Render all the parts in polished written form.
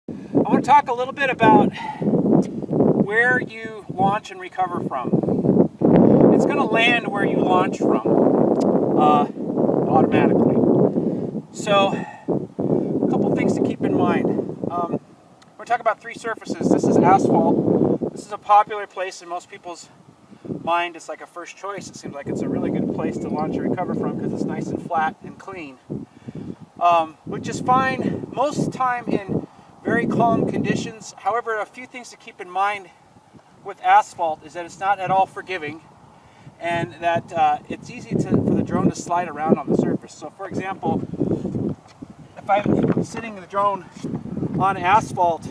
I want to talk a little bit about where you launch and recover from. It's going to land where you launch from automatically. So, a couple things to keep in mind. We're talking about three surfaces. This is asphalt. This is a popular place in most people's mind. It's like a first choice. It seems like it's a really good place to launch and recover from because it's nice and flat and clean. Which is fine most time in very calm conditions. However, a few things to keep in mind with asphalt is that it's not at all forgiving, and that it's easy for the drone to slide around on the surface. So for example, if I'm sitting the drone on asphalt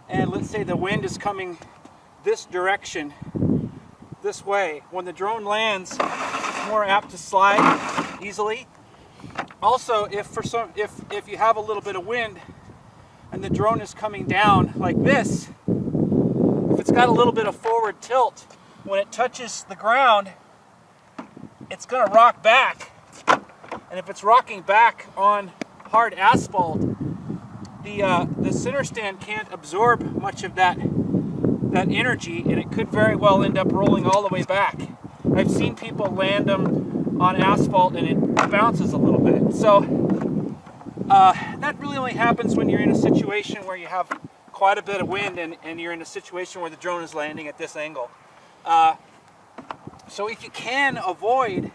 and let's say the wind is coming this direction, this way, when the drone lands, it's more apt to slide easily. Also, if you have a little bit of wind and the drone is coming down like this, if it's got a little bit of forward tilt, when it touches the ground, it's going to rock back. And if it's rocking back on hard asphalt, the center stand can't absorb much of that energy, and it could very well end up rolling all the way back. I've seen people land them on asphalt and it bounces a little bit. So that really only happens when you're in a situation where you have quite a bit of wind and you're in a situation where the drone is landing at this angle. So if you can avoid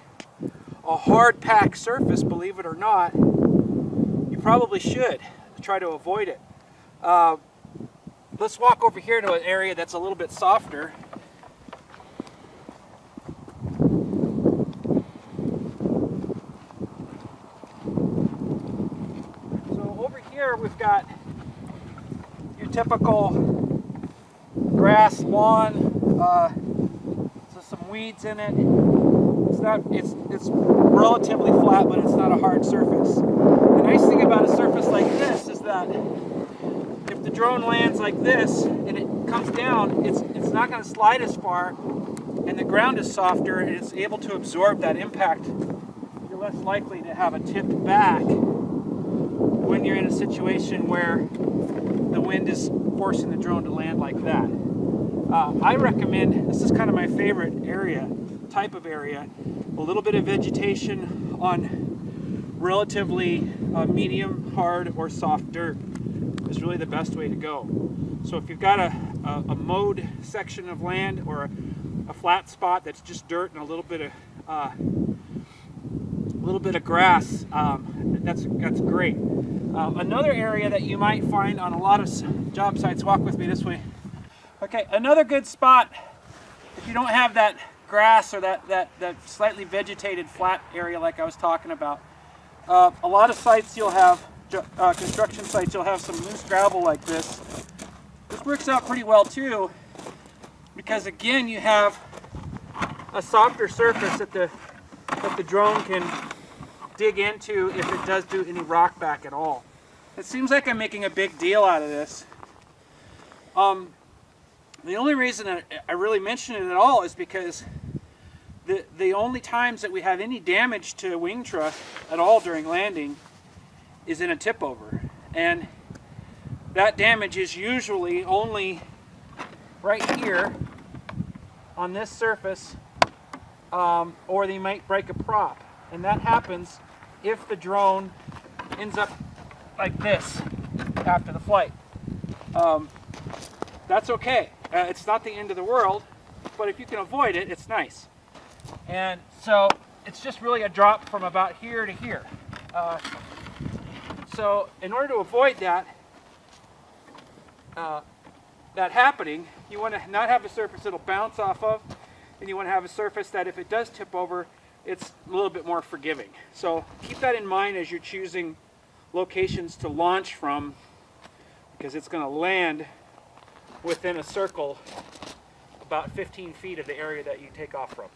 a hard packed surface, believe it or not, you probably should try to avoid it. Let's walk over here to an area that's a little bit softer. So over here we've got your typical grass lawn, so some weeds in it. It's relatively flat, but it's not a hard surface. The nice thing about a surface like this is that if the drone lands like this and it comes down, it's not going to slide as far, and the ground is softer and it's able to absorb that impact. You're less likely to have a tip back when you're in a situation where the wind is forcing the drone to land like that. I recommend, this is kind of my favorite type of area, a little bit of vegetation on relatively medium, hard, or soft dirt is really the best way to go. So if you've got a mowed section of land or a flat spot that's just dirt and a little bit of grass, that's great. Another area that you might find on a lot of job sites, walk with me this way. Okay, another good spot if you don't have that grass or that slightly vegetated flat area like I was talking about. A lot of sites you'll have, construction sites, you'll have some loose gravel like this. This works out pretty well too, because again you have a softer surface that the drone can dig into if it does do any rock back at all. It seems like I'm making a big deal out of this. The only reason I really mention it at all is because the only times that we have any damage to Wingtra at all during landing is in a tip over, and that damage is usually only right here on this surface, or they might break a prop, and that happens if the drone ends up like this after the flight. That's okay. It's not the end of the world, but if you can avoid it, it's nice. And so it's just really a drop from about here to here. So in order to avoid that happening, you want to not have a surface it'll bounce off of, and you want to have a surface that if it does tip over, it's a little bit more forgiving. So keep that in mind as you're choosing locations to launch from, because it's going to land within a circle about 15 feet of the area that you take off from.